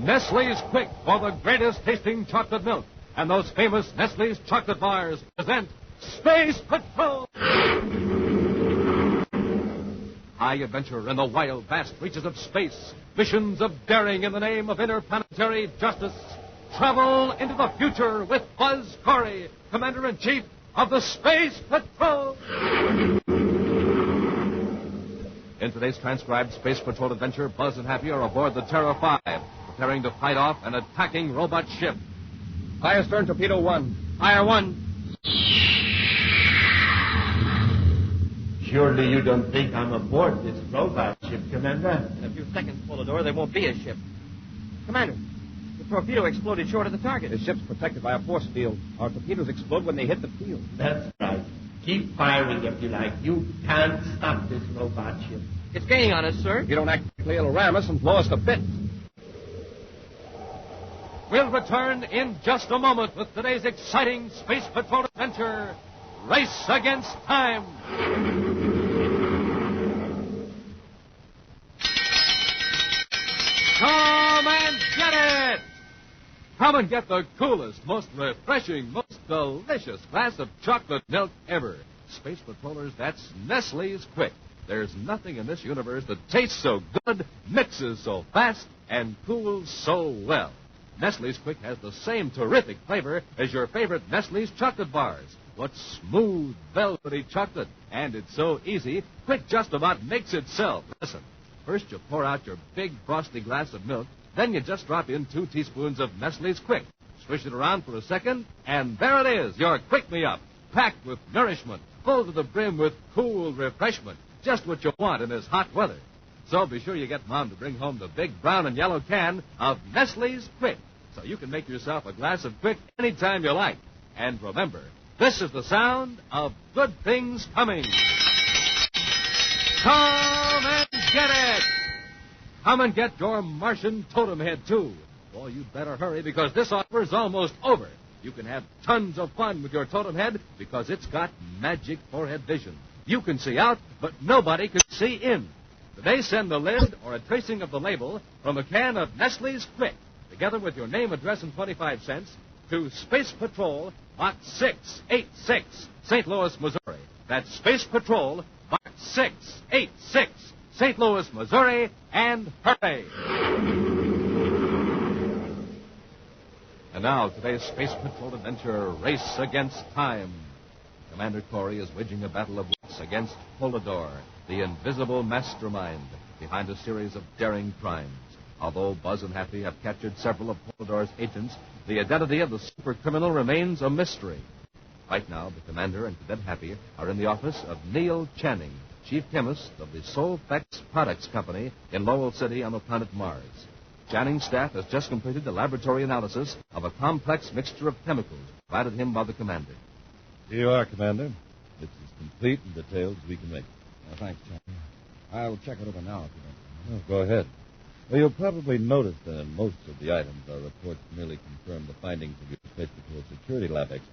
Nestle's Quick for the greatest tasting chocolate milk. And those famous Nestle's chocolate bars present Space Patrol! High adventure in the wild, vast reaches of space. Missions of daring in the name of interplanetary justice. Travel into the future with Buzz Corey, Commander-in-Chief of the Space Patrol. In today's transcribed Space Patrol adventure, Buzz and Happy are aboard the Terra 5, preparing to fight off an attacking robot ship. Fire stern torpedo 1. Fire 1. Surely you don't think I'm aboard this robot ship, Commander? In a few seconds, Polidor, there won't be a ship. Commander, the torpedo exploded short of the target. The ship's protected by a force field. Our torpedoes explode when they hit the field. That's right. Keep firing if you like. You can't stop this robot ship. It's gaining on us, sir. If you don't act quickly, it'll ram us and blow us to bits. We'll return in just a moment with today's exciting Space Patrol adventure, Race Against Time. Come and get it! Come and get the coolest, most refreshing, most delicious glass of chocolate milk ever. Space Patrollers, that's Nestle's Quick. There's nothing in this universe that tastes so good, mixes so fast, and cools so well. Nestle's Quick has the same terrific flavor as your favorite Nestle's chocolate bars. What's smooth, velvety chocolate, and it's so easy, Quick just about makes itself. Listen, first you pour out your big frosty glass of milk, then you just drop in 2 teaspoons of Nestle's Quick. Swish it around for a second, and there it is, your Quick Me Up, packed with nourishment, full to the brim with cool refreshment, just what you want in this hot weather. So be sure you get Mom to bring home the big brown and yellow can of Nestle's Quick, so you can make yourself a glass of Quick anytime you like. And remember, this is the sound of good things coming. Come and get it! Come and get your Martian totem head, too. Boy, you'd better hurry because this offer is almost over. You can have tons of fun with your totem head because it's got magic forehead vision. You can see out, but nobody can see in. Today, send the lid or a tracing of the label from a can of Nestle's Quick, together with your name, address, and 25 cents, to Space Patrol, Box 686, St. Louis, Missouri. That's Space Patrol, Box 686, St. Louis, Missouri, and hurry! And now, today's Space Patrol adventure, Race Against Time. Commander Corey is waging a battle of wits against Polidor, the invisible mastermind behind a series of daring crimes. Although Buzz and Happy have captured several of Polidor's agents, the identity of the super criminal remains a mystery. Right now, the Commander and Cadet Happy are in the office of Neil Channing, Chief Chemist of the Solfex Products Company in Lowell City on the planet Mars. Channing's staff has just completed a laboratory analysis of a complex mixture of chemicals provided him by the Commander. Here you are, Commander. It's as complete and detailed as we can make it. Thanks, Channing. I'll check it over now if you don't. Go ahead. Well, you'll probably notice that in most of the items, our reports merely confirm the findings of your Space Patrol security lab experts.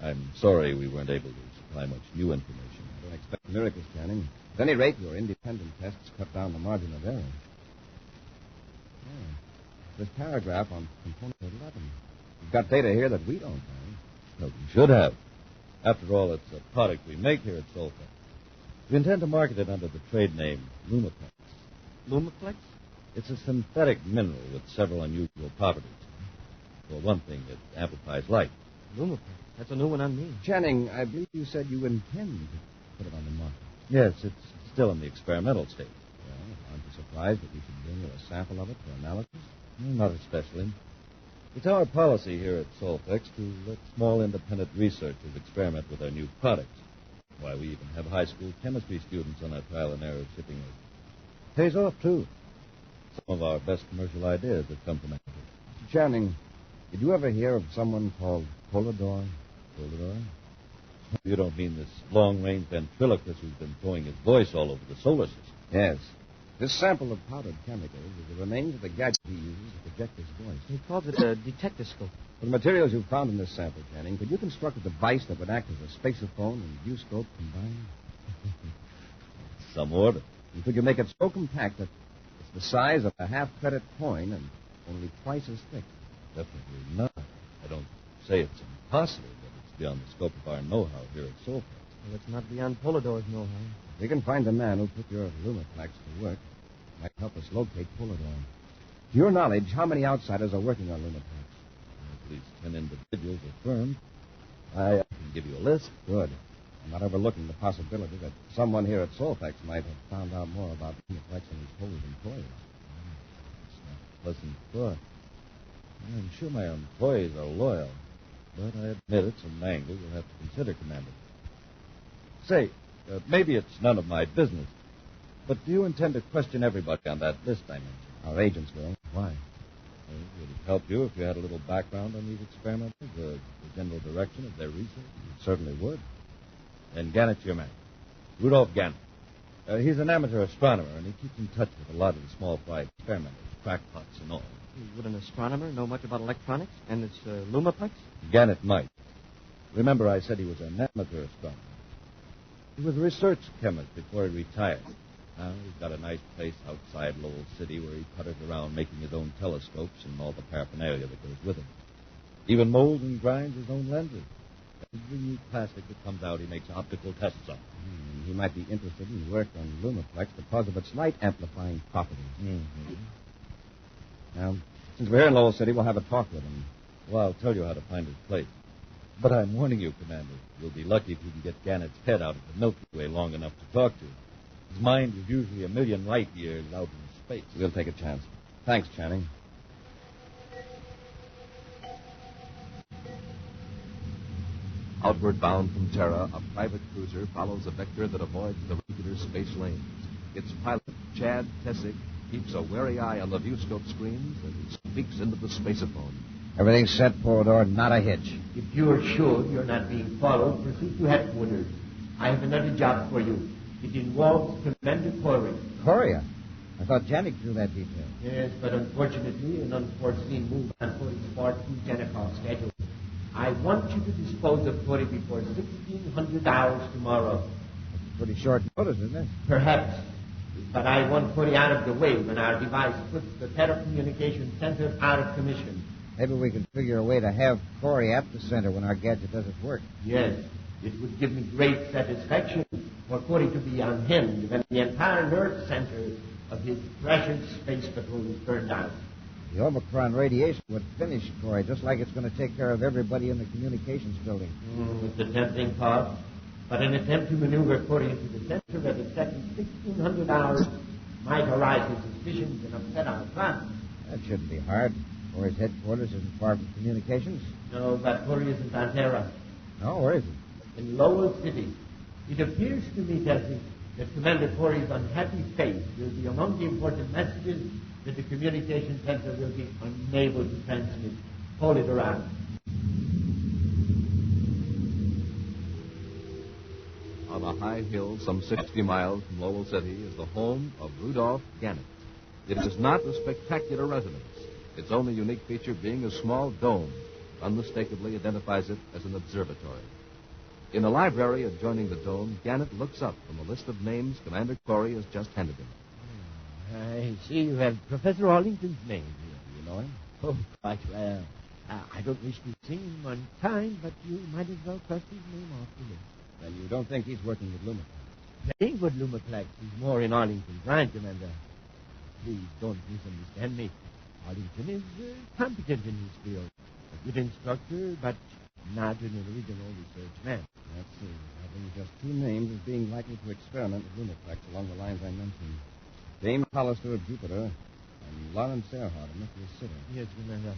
I'm sorry we weren't able to supply much new information. I don't expect miracles, Channing. At any rate, your independent tests cut down the margin of error. This paragraph on component 11. You've got data here that we don't have. No, we should have. After all, it's a product we make here at Solfex. We intend to market it under the trade name Lumaplex. Lumaplex? It's a synthetic mineral with several unusual properties. For one thing, it amplifies light. Lumaplex? That's a new one on me. Channing, I believe you said you intend to put it on the market. Yes, it's still in the experimental stage. Well, aren't you surprised that we should bring you a sample of it for analysis? Not especially. It's our policy here at Solfex to let small independent researchers experiment with our new products. Why, we even have high school chemistry students on our trial and error shipping list. Pays off, too. Some of our best commercial ideas have come from it. Mr. Channing, did you ever hear of someone called Polidor? Polidor? You don't mean this long-range ventriloquist who's been throwing his voice all over the solar system? Yes. This sample of powdered chemicals is the remains of the gadget he uses to project his voice. He calls it a detectoscope. For the materials you've found in this sample, Channing, could you construct a device that would act as a spacophone and viewscope combined? Some order. And could you make it so compact that it's the size of a half-credit coin and only twice as thick. Definitely not. I don't say it's impossible, but it's beyond the scope of our know-how here at Solfax. Well, it's not beyond Polidor's know-how. If we can find the man who put your Lumaplex to work, it might help us locate Polidor. To your knowledge, how many outsiders are working on Lumaplex? At least 10 individuals are firm. I can give you a list. Good. I'm not overlooking the possibility that someone here at Solfax might have found out more about Lumaplex than he told his employers. It's not a pleasant thought. I'm sure my employees are loyal, but I admit it's an angle you'll have to consider, Commander. Say, maybe it's none of my business, but do you intend to question everybody on that list I mentioned? Our agents will. Why? Well, would it help you if you had a little background on these experimenters, the general direction of their research? It certainly would. Then Gannett's your man. Rudolph Gannett. He's an amateur astronomer, and he keeps in touch with a lot of the small fry experimenters, crackpots and all. Would an astronomer know much about electronics and its Lumaplex? Gannett might. Remember I said he was an amateur astronomer. He was a research chemist before he retired. Now he's got a nice place outside Lowell City where he putters around making his own telescopes and all the paraphernalia that goes with him. Even molds and grinds his own lenses. Every new plastic that comes out, he makes optical tests on. He might be interested in work on Lumaplex because of its light amplifying properties. Mm-hmm. Now, since we're in Lowell City, we'll have a talk with him. Well, I'll tell you how to find his place. But I'm warning you, Commander. You'll be lucky if you can get Gannett's head out of the Milky Way long enough to talk to him. His mind is usually a million light years out in space. We'll take a chance. Thanks, Channing. Outward bound from Terra, a private cruiser follows a vector that avoids the regular space lanes. Its pilot, Chad Tessick, keeps a wary eye on the viewscope screens and speaks into the spaceophone. Everything's set, Polidor. Not a hitch. If you're sure you're not being followed, proceed to headquarters. I have another job for you. It involves Commander Corey. Coria? I thought Janik drew that detail. Yes, but unfortunately, an unforeseen move on Corey's part through Janikov's schedule. I want you to dispose of Corey before 1600 hours tomorrow. That's pretty short notice, isn't it? Perhaps. But I want Corey out of the way when our device puts the telecommunications center out of commission. Maybe we can figure a way to have Corey at the center when our gadget does its work. Yes, it would give me great satisfaction for Corey to be unhinged when the entire nerve center of his precious space patrol is burned out. The Omicron radiation would finish Corey, just like it's going to take care of everybody in the communications building. It's a tempting thought, but an attempt to maneuver Corey into the center of the second 1600 hours might arouse his suspicions and upset our plans. That shouldn't be hard. Corey's headquarters isn't far from communications. No, but Corey isn't on Terra. No, where is he? In Lowell City. It appears to me, Tessie, that Commander Corey's unhappy face will be among the important messages that the communication center will be unable to transmit. Hold it around. On a high hill some 60 miles from Lowell City is the home of Rudolph Gannett. It is not a spectacular residence, its only unique feature being a small dome that unmistakably identifies it as an observatory. In a library adjoining the dome, Gannett looks up from a list of names Commander Corey has just handed him. I see you have Professor Arlington's name here. Do you know him? Oh, quite well. I don't wish to see him on time, but you might as well cross his name off the list. Then you don't think he's working with Lumaplex? Playing with Lumaplex is more in Arlington's line, Commander. Please don't misunderstand me. Arlington is competent in his field. A good instructor, but not an original research man. Let's see. Having just two names as being likely to experiment with Lumaplex along the lines I mentioned. James Hollister of Jupiter and Lawrence Earhart of Nicholas City. Yes, Commander.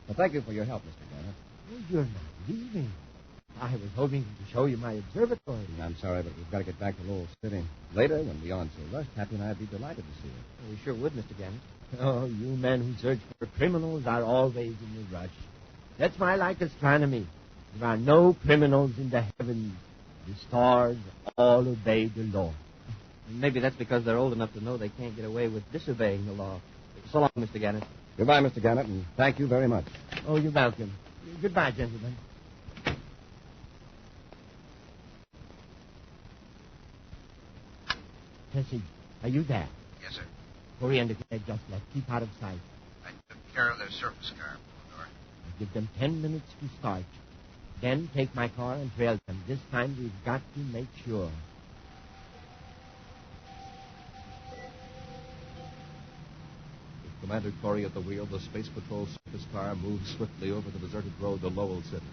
Well, thank you for your help, Mr. Gannett. Oh, you're not leaving. I was hoping to show you my observatory. I'm sorry, but we've got to get back to Lowell City. Later, when we aren't so rushed, Happy and I would be delighted to see you. We sure would, Mr. Gannett. Oh, you men who search for criminals are always in a rush. That's why I like astronomy. There are no criminals in the heavens. The stars all obey the law. Maybe that's because they're old enough to know they can't get away with disobeying the law. So long, Mr. Gannett. Goodbye, Mr. Gannett, and thank you very much. Oh, you're welcome. Goodbye, gentlemen. Tessie, are you there? Yes, sir. Corey and the kid just left. Keep out of sight. I took care of their surface car, Polidor. Give them 10 minutes to start. Then take my car and trail them. This time we've got to make sure. With Commander Corey at the wheel, the Space Patrol surface car moves swiftly over the deserted road to Lowell City.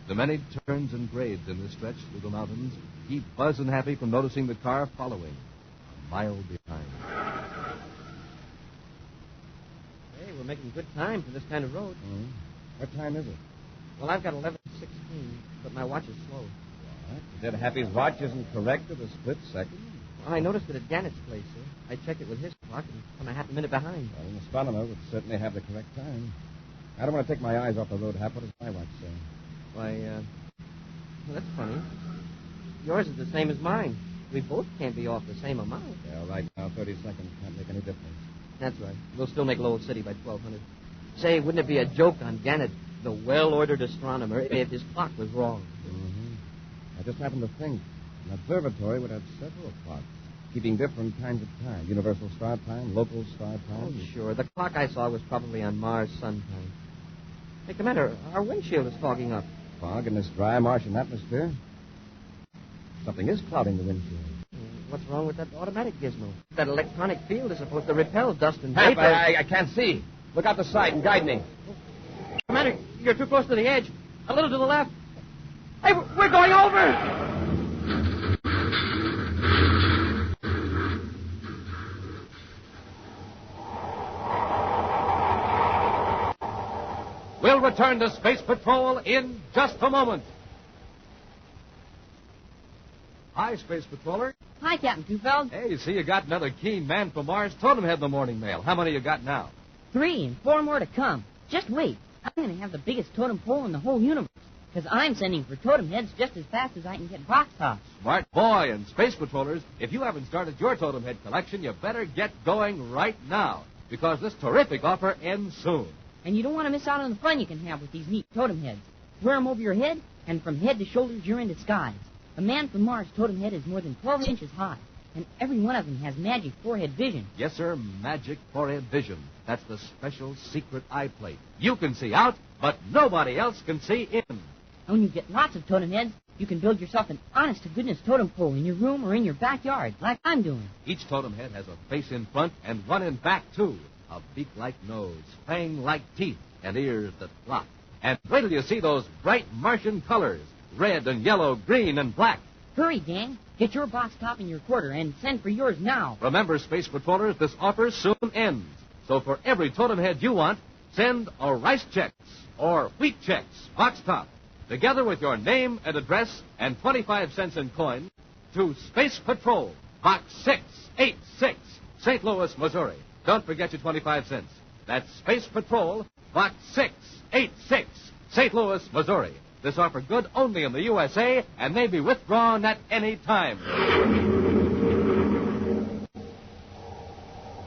The many turns and grades in this stretch through the mountains keep Buzz and Happy from noticing the car following, a mile behind. Hey, we're making good time for this kind of road. What time is it? Well, I've got 11:16, but my watch is slow. What? You said Happy's watch isn't correct at a split second? Well, I noticed it at Gannett's place, sir. I checked it with his clock, and I'm a half a minute behind. Well, an astronomer would certainly have the correct time. I don't want to take my eyes off the road, Hap. What does my watch say? Why, well, that's funny. Yours is the same as mine. We both can't be off the same amount. Yeah, right now, 30 seconds can't make any difference. That's right. We'll still make Lowell City by 1200. Say, wouldn't it be a joke on Gannett, the well-ordered astronomer, if his clock was wrong? I just happened to think an observatory would have several clocks, keeping different kinds of time. Universal star time, local star time. Oh, sure. The clock I saw was probably on Mars sun time. Hey, Commander, our windshield is fogging up. Fog in this dry Martian atmosphere. Something is clouding the windshield. What's wrong with that automatic gizmo? That electronic field is supposed to repel dust and Hap, vapor. I can't see. Look out the side and guide me. Commander, you're too close to the edge. A little to the left. Hey, we're going over! We'll return to Space Patrol in just a moment. Hi, Space Patroller. Hi, Captain Tufeld. Hey, you see, you got another keen man from Mars totem head in the morning mail. How many you got now? 3 and 4 more to come. Just wait. I'm going to have the biggest totem pole in the whole universe. Because I'm sending for totem heads just as fast as I can get box tops. Smart boy. And Space Patrollers, if you haven't started your totem head collection, you better get going right now. Because this terrific offer ends soon. And you don't want to miss out on the fun you can have with these neat totem heads. Wear them over your head, and from head to shoulders, you're in disguise. A man from Mars totem head is more than 12 inches high. And every one of them has magic forehead vision. Yes, sir, magic forehead vision. That's the special secret eye plate. You can see out, but nobody else can see in. And when you get lots of totem heads, you can build yourself an honest-to-goodness totem pole in your room or in your backyard, like I'm doing. Each totem head has a face in front and one in back, too. A beak-like nose, fang-like teeth, and ears that flop. And wait till you see those bright Martian colors. Red and yellow, green and black. Hurry, gang. Get your box top in your quarter and send for yours now. Remember, Space Patrollers, this offer soon ends. So for every totem head you want, send a Rice Chex or Wheat Chex box top, together with your name and address and 25 cents in coin, to Space Patrol, Box 686, St. Louis, Missouri. Don't forget your 25 cents. That's Space Patrol, Box 686, St. Louis, Missouri. This offer good only in the USA and may be withdrawn at any time.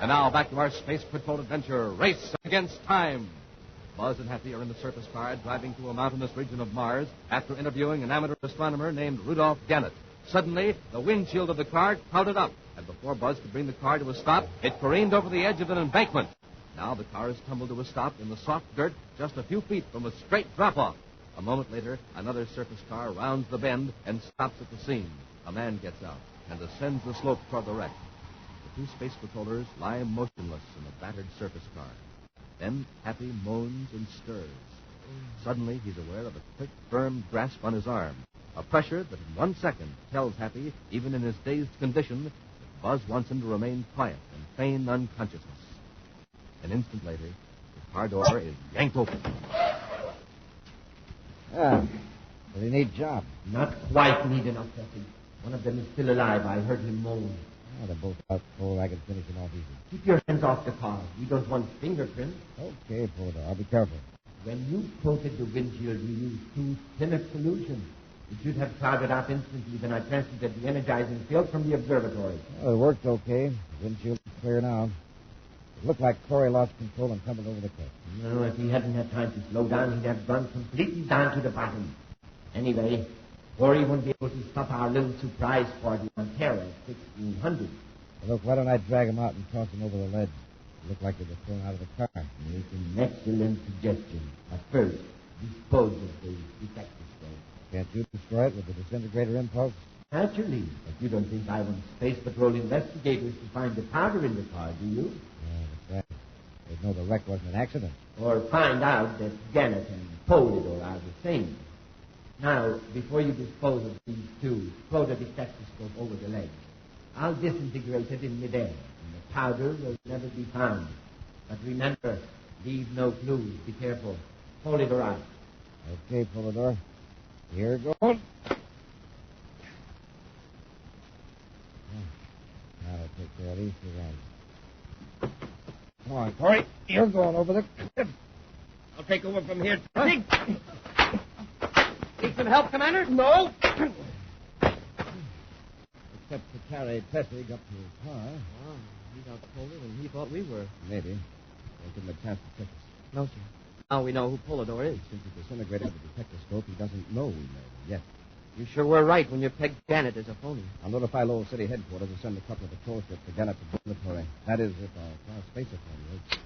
And now back to our Space Patrol adventure, Race Against Time. Buzz and Happy are in the surface car driving through a mountainous region of Mars after interviewing an amateur astronomer named Rudolph Gannett. Suddenly, the windshield of the car clouded up, and before Buzz could bring the car to a stop, it careened over the edge of an embankment. Now the car is tumbled to a stop in the soft dirt just a few feet from a straight drop-off. A moment later, another surface car rounds the bend and stops at the scene. A man gets out and ascends the slope toward the wreck. The two Space Patrollers lie motionless in the battered surface car. Then Happy moans and stirs. Suddenly, he's aware of a quick, firm grasp on his arm. A pressure that in 1 second tells Happy, even in his dazed condition, that Buzz wants him to remain quiet and feign unconsciousness. An instant later, the car door is yanked open. Well, you need job. Not quite neat enough, Jesse. One of them is still alive. I heard him moan. Oh, they're both out cold. I can finish them off easy. Keep your hands off the car. We don't want fingerprints. Okay, Polidor. I'll be careful. When you coated the windshield, you used too thin a solution. It should have clouded up instantly when I transmitted the energizing field from the observatory. Well, it worked okay. The windshield is clear now. It looked like Corey lost control and tumbled over the cliff. No, if he hadn't had time to slow down, he'd have gone completely down to the bottom. Anyway, Corey wouldn't be able to stop our little surprise party on Terra at 1600. Well, look, why don't I drag him out and toss him over the ledge? It looked like they were thrown out of the car. It's an excellent suggestion. But first, dispose of the detective stone. Can't you destroy it with the disintegrator impulse? Naturally, but you don't think I want Space Patrol investigators to find the powder in the car, do you? Yeah, that's right. They'd know the wreck wasn't an accident. Or find out that Gannett and Polydor are the same. Now, before you dispose of these two, throw the detectoscope over the leg. I'll disintegrate it in midair, and the powder will never be found. But remember, leave no clues. Be careful. Polydor out. Okay, Polydor. Here goes. I'll take care of these two guys. Come on, Corey. You're going over the cliff. I'll take over from here. Need some help, Commander? No. Except to carry Tessig up to his car. Oh, he got colder than he thought we were. Maybe. They give him a chance to check us. No, sir. Now we know who Polydor is. Since he disintegrated the detectoscope, he doesn't know we know him yet. You sure were right when you pegged Gannett as a phony. I'll notify Lowell City headquarters and send a couple of patrol ships to Gannett Observatory. That is, if our spacer phone works.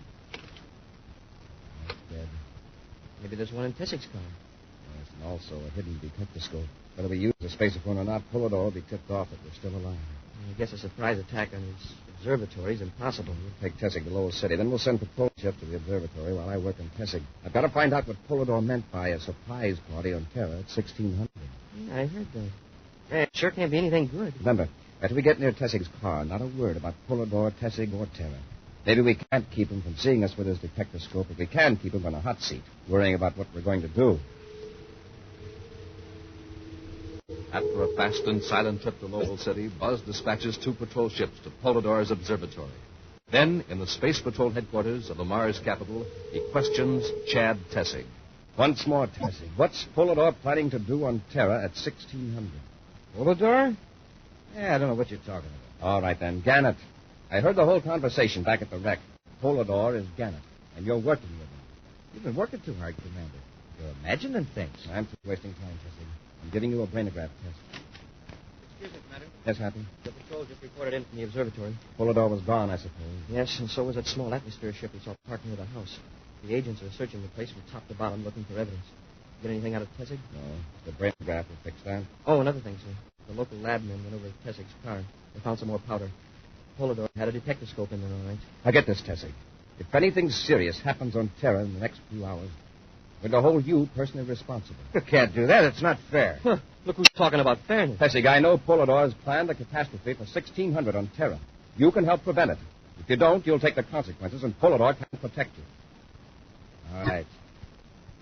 That's dead. Maybe there's one in Tessig's car. Yes, and also a hidden detectoscope. Whether we use the spacer phone or not, Polydor will be tipped off that we're still alive. I guess a surprise attack on his observatory is impossible. We'll take Tessig to Lowell City. Then we'll send patrol ships to the observatory while I work on Tessig. I've got to find out what Polydor meant by a surprise party on Terra at 1600. Yeah, I heard that. Yeah, it sure can't be anything good. Remember, after we get near Tessig's car, not a word about Polydor, Tessig, or Terra. Maybe we can't keep him from seeing us with his detectoscope, but we can keep him on a hot seat, worrying about what we're going to do. After a fast and silent trip to Lowell City, Buzz dispatches 2 patrol ships to Polydor's observatory. Then, in the Space Patrol headquarters of the Mars capital, he questions Chad Tessig. Once more, Tessig. What's Polydor planning to do on Terra at 1600? Polydor? Yeah, I don't know what you're talking about. All right, then. Gannett. I heard the whole conversation back at the wreck. Polydor is Gannett, and you're working with him. You've been working too hard, Commander. You're imagining things. I'm just wasting time, Tessig. I'm giving you a brainograph test. Excuse me, Commander. Yes, Happy? The patrol just reported in from the observatory. Polydor was gone, I suppose. Yes, and so was that small atmosphere ship we saw parked near the house. The agents are searching the place from top to bottom looking for evidence. Get anything out of Tessig? No. The brainograph will fix that. Oh, another thing, sir. The local lab men went over to Tessig's car. They found some more powder. Polydor had a detectoscope in there, all right. Now get this, Tessig. If anything serious happens on Terra in the next few hours, we're going to hold you personally responsible. You can't do that. It's not fair. Huh. Look who's talking about fairness. Tessig, I know Polydor has planned a catastrophe for 1600 on Terra. You can help prevent it. If you don't, you'll take the consequences, and Polydor can't protect you. All right.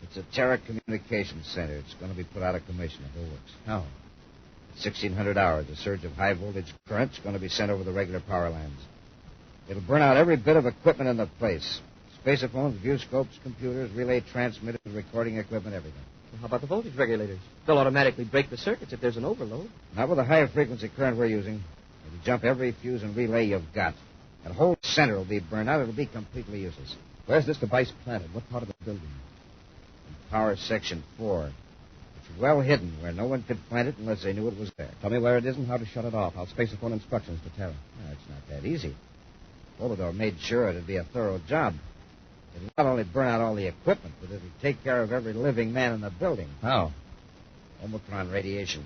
It's a Terra Communications Center. It's going to be put out of commission if it works. How? At 1600 hours, a surge of high-voltage current's going to be sent over the regular power lines. It'll burn out every bit of equipment in the place. Spacephones, viewscopes, computers, relay transmitters, recording equipment, everything. Well, how about the voltage regulators? They'll automatically break the circuits if there's an overload. Not with the high-frequency current we're using. It'll jump every fuse and relay you've got. That whole center will be burned out. It'll be completely useless. Where's this device planted? What part of the building? In Power Section 4. It's well hidden where no one could plant it unless they knew it was there. Tell me where it is and how to shut it off. I'll spacephone instructions to Terra. No, it's not that easy. Polydor made sure it'd be a thorough job. It'll not only burn out all the equipment, but it'll take care of every living man in the building. How? Omicron radiation.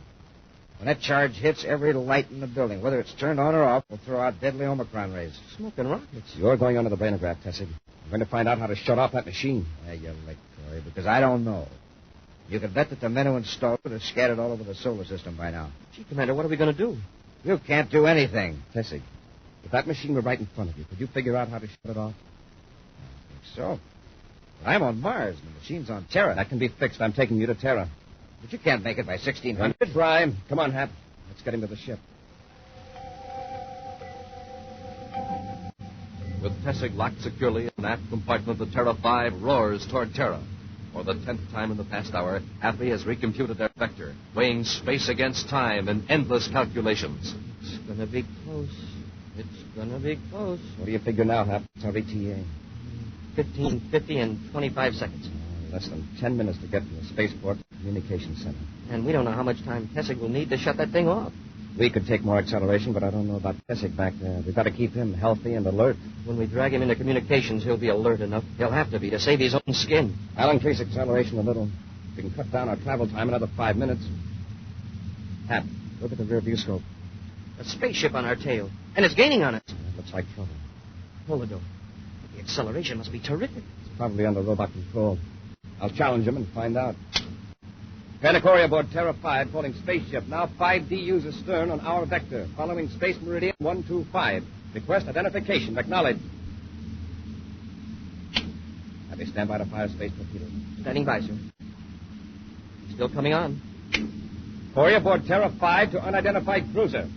When that charge hits, every light in the building, whether it's turned on or off, will throw out deadly Omicron rays. Smoking rockets. You're going under the brainograph, Tessig. I'm going to find out how to shut off that machine. Yeah, you're licked, Corey, because I don't know. You can bet that the men who installed it are scattered all over the solar system by now. Gee, Commander, what are we going to do? You can't do anything. Tessig, if that machine were right in front of you, could you figure out how to shut it off? I think so. But I'm on Mars, and the machine's on Terra. That can be fixed. I'm taking you to Terra. But you can't make it by 1600. Try. Come on, Hap. Let's get him to the ship. With Tessig locked securely in an aft compartment, the Terra 5 roars toward Terra. For the 10th time in the past hour, Happy has recomputed their vector, weighing space against time in endless calculations. It's going to be close. It's going to be close. What do you figure now, Hap? It's our ETA. 15:50 and 25 seconds. Less than 10 minutes to get from the spaceport to the communications center. And we don't know how much time Tessig will need to shut that thing off. We could take more acceleration, but I don't know about Tessick back there. We've got to keep him healthy and alert. When we drag him into communications, he'll be alert enough. He'll have to be to save his own skin. I'll increase acceleration a little. We can cut down our travel time another 5 minutes. Hap, look at the rear view scope. A spaceship on our tail, and it's gaining on us. That looks like trouble. Polidor, the acceleration must be terrific. It's probably under robot control. I'll challenge him and find out. Panacori aboard Terra 5, calling spaceship. Now 5 DUs astern on our vector, following Space Meridian 125. Request identification. Acknowledge. Have they stand by to fire space torpedoes. Standing by, sir. Still coming on. Corey aboard Terra 5 to unidentified cruiser.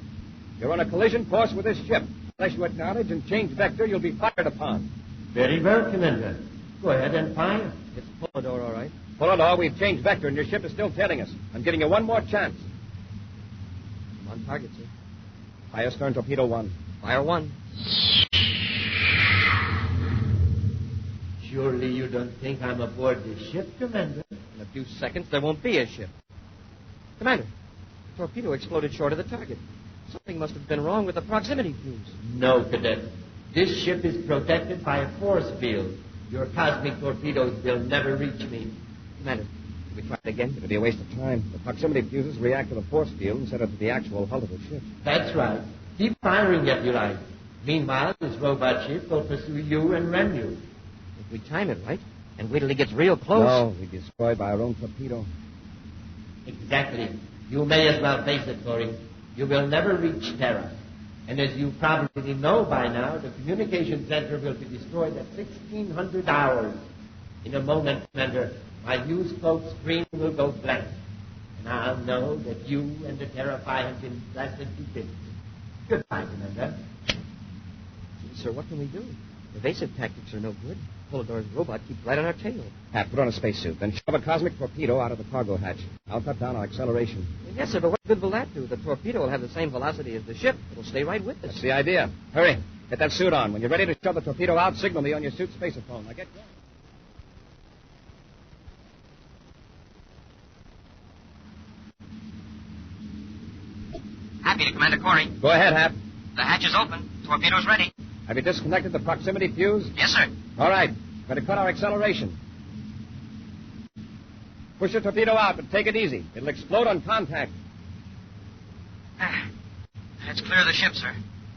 You're on a collision course with this ship. Unless you acknowledge and change vector, you'll be fired upon. Very well, Commander. Go ahead and fire. It's Polidor, all right. Polidor, we've changed vector, and your ship is still tailing us. I'm giving you one more chance. I'm on target, sir. Fire stern torpedo 1. Fire 1. Surely you don't think I'm aboard the ship, Commander? In a few seconds, there won't be a ship. Commander, the torpedo exploded short of the target. Something must have been wrong with the proximity fuse. No, Cadet. This ship is protected by a force field. Your cosmic torpedoes will never reach me. Commander, can we try it again? It'll be a waste of time. The proximity fuses react to the force field instead of to the actual hull of the ship. That's right. Keep firing if you like. Meanwhile, this robot ship will pursue you and rem you. If we time it right, and wait till he gets real close. No, we'll be destroyed by our own torpedo. Exactly. You may as well face it, Corey. You will never reach Terra. And as you probably know by now, the communication center will be destroyed at 1600 hours. In a moment, Commander, my U-scope screen will go blank. And I'll know that you and the Terra 5 have been blasted to bits. Goodbye, Commander. Sir, what can we do? Evasive tactics are no good. Polidor's robot keeps right on our tail. Hap, put on a spacesuit, then shove a cosmic torpedo out of the cargo hatch. I'll cut down our acceleration. Yes, sir, but what good will that do? The torpedo will have the same velocity as the ship. It'll stay right with us. That's the idea. Hurry. Get that suit on. When you're ready to shove the torpedo out, signal me on your suit spaceophone. Now get going. Happy to Commander Corey. Go ahead, Hap. The hatch is open. Torpedo's ready. Have you disconnected the proximity fuse? Yes, sir. All right. Better cut our acceleration. Push the torpedo out, but take it easy. It'll explode on contact. It's clear of the ship, sir.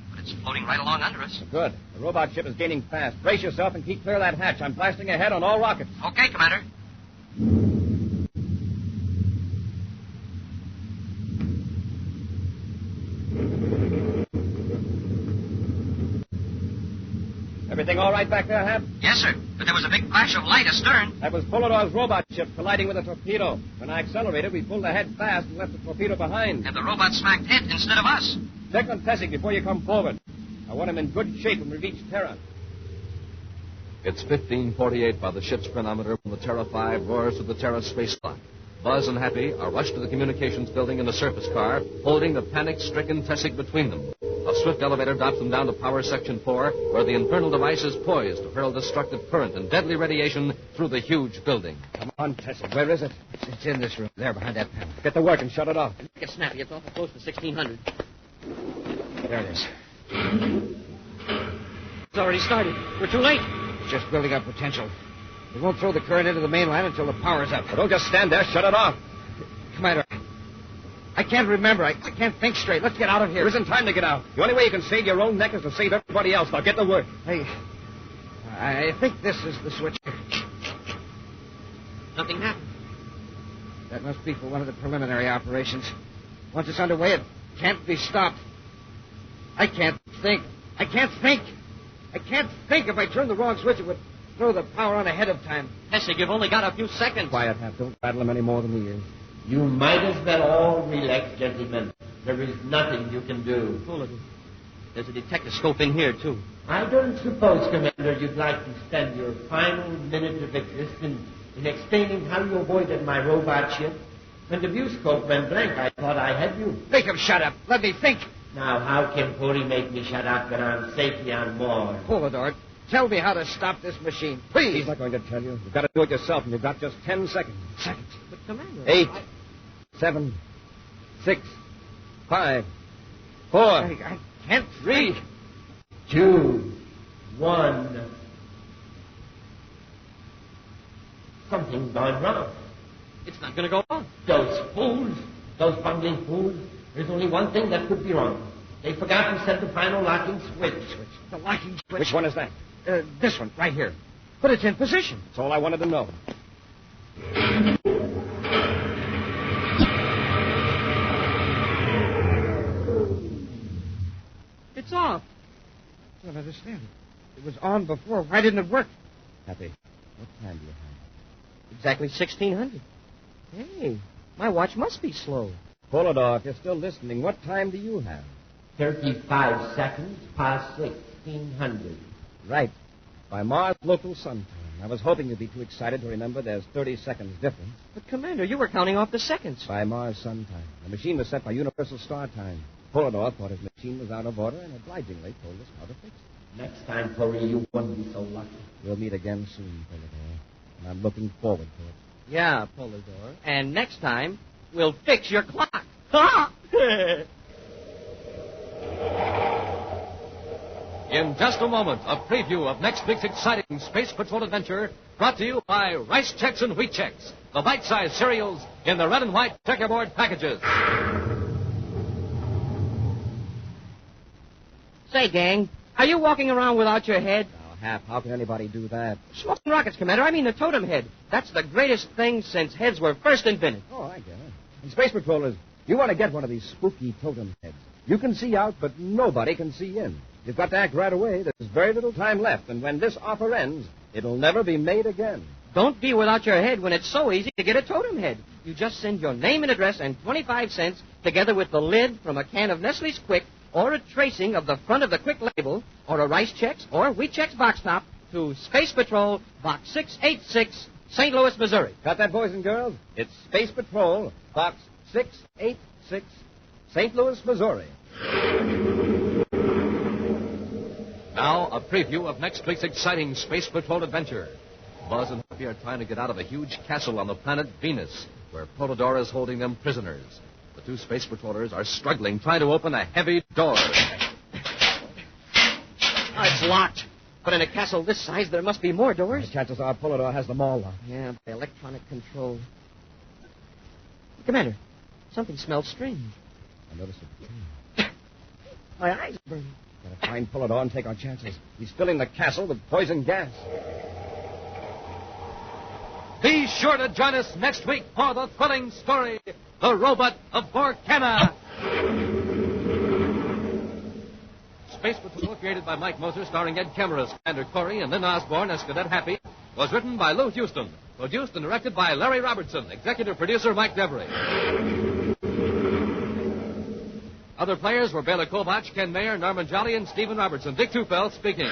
But it's floating right along under us. Good. The robot ship is gaining fast. Brace yourself and keep clear of that hatch. I'm blasting ahead on all rockets. Okay, Commander. Everything all right back there, Hap? Yes, sir. But there was a big flash of light astern. That was Polidor's robot ship colliding with a torpedo. When I accelerated, we pulled ahead fast and left the torpedo behind. And the robot smacked it instead of us. Check on Tessick before you come forward. I want him in good shape when we reach Terra. It's 15:48 by the ship's chronometer when the Terra 5 roars to the Terra space dock. Buzz and Happy are rushed to the communications building in a surface car, holding the panic-stricken Tessick between them. A swift elevator drops them down to Power Section 4, where the infernal device is poised to hurl destructive current and deadly radiation through the huge building. Come on, Tessick. Where is it? It's in this room, there behind that panel. Get to work and shut it off. Make it snappy. It's awful close to 1600. There it is. It's already started. We're too late. It's just building up potential. We won't throw the current into the main line until the power's up. Well, don't just stand there. Shut it off. Commander, I can't remember. I can't think straight. Let's get out of here. There isn't time to get out. The only way you can save your own neck is to save everybody else. Now get to work. I think this is the switch. Nothing happened. That must be for one of the preliminary operations. Once it's underway, it can't be stopped. I can't think. I can't think. I can't think. If I turn the wrong switch, it would throw the power on ahead of time. Tessick, you've only got a few seconds. Quiet, Hap. Don't rattle him any more than he is. You might as well all relax, gentlemen. There is nothing you can do. Polidor, there's a detectascope in here, too. I don't suppose, Commander, you'd like to spend your final minute of existence in explaining how you avoided my robot ship. When the view scope went blank, I thought I had you. Make him shut up. Let me think. Now, how can Corey make me shut up when I'm safely on board? Polidor, tell me how to stop this machine. Please. He's not going to tell you. You've got to do it yourself, and you've got just 10 seconds. Seconds. But, Commander... 8, 7, 6, 5, 4. I can't 3. 2, 1. Something's gone wrong. It's not going to go on. Those fools, those bungling fools. There's only one thing that could be wrong. They forgot to set the final locking switch. The locking switch. Which one is that? This one, right here. But it's in position. That's all I wanted to know. It's off. I don't understand. It was on before. Why didn't it work? Happy, what time do you have? Exactly 1600. Hey, my watch must be slow. Polidor, if you're still listening, what time do you have? 35 seconds past 1600. Right. By Mars local sun time. I was hoping you'd be too excited to remember there's 30 seconds difference. But, Commander, you were counting off the seconds. By Mars sun time. The machine was set by universal star time. Polidor thought his machine was out of order and obligingly told us how to fix it. Next time, Corey, you won't be so lucky. We'll meet again soon, Polidor. And I'm looking forward to it. Yeah, Polidor. And next time, we'll fix your clock. Ha! In just a moment, a preview of next week's exciting Space Patrol adventure brought to you by Rice Chex and Wheat Chex, the bite-sized cereals in the red and white checkerboard packages. Say, gang, are you walking around without your head? Now, Hap, how can anybody do that? Smoking rockets, Commander. I mean the totem head. That's the greatest thing since heads were first invented. Oh, I get it. And Space Patrollers, you want to get one of these spooky totem heads. You can see out, but nobody can see in. You've got to act right away. There's very little time left, and when this offer ends, it'll never be made again. Don't be without your head when it's so easy to get a totem head. You just send your name and address and 25 cents together with the lid from a can of Nestle's Quick or a tracing of the front of the Quick label or a Rice Chex or Wheat Chex box top to Space Patrol, Box 686, St. Louis, Missouri. Got that, boys and girls? It's Space Patrol, Box 686, St. Louis, Missouri. Now, a preview of next week's exciting Space Patrol adventure. Buzz and Happy are trying to get out of a huge castle on the planet Venus, where Polidor is holding them prisoners. The two Space Patrollers are struggling, trying to open a heavy door. It's locked. But in a castle this size, there must be more doors. The chances are Polidor has them all locked. Yeah, by electronic control. Commander, something smells strange. I noticed it too. My eyes are burning. Gotta find Polidor and take our chances. He's filling the castle with poison gas. Be sure to join us next week for the thrilling story, The Robot of Vorcana. Space Patrol, created by Mike Moser, starring Ed Kemmer as Commander Corey and Lynn Osborne as Cadet Happy, was written by Lou Houston, produced and directed by Larry Robertson, executive producer Mike Devery. Other players were Bela Kovach, Ken Mayer, Norman Jolly, and Stephen Robertson. Dick Tufeld speaking.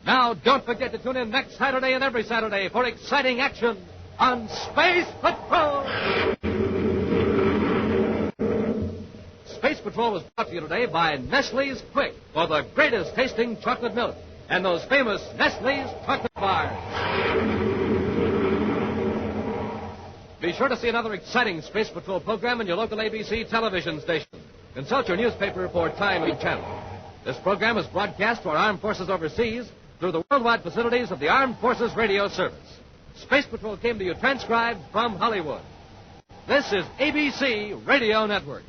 Now, don't forget to tune in next Saturday and every Saturday for exciting action on Space Patrol. Space Patrol was brought to you today by Nestle's Quick for the greatest tasting chocolate milk and those famous Nestle's chocolate bars. Be sure to see another exciting Space Patrol program in your local ABC television station. Consult your newspaper for time and channel. This program is broadcast to our armed forces overseas through the worldwide facilities of the Armed Forces Radio Service. Space Patrol came to you transcribed from Hollywood. This is ABC Radio Network.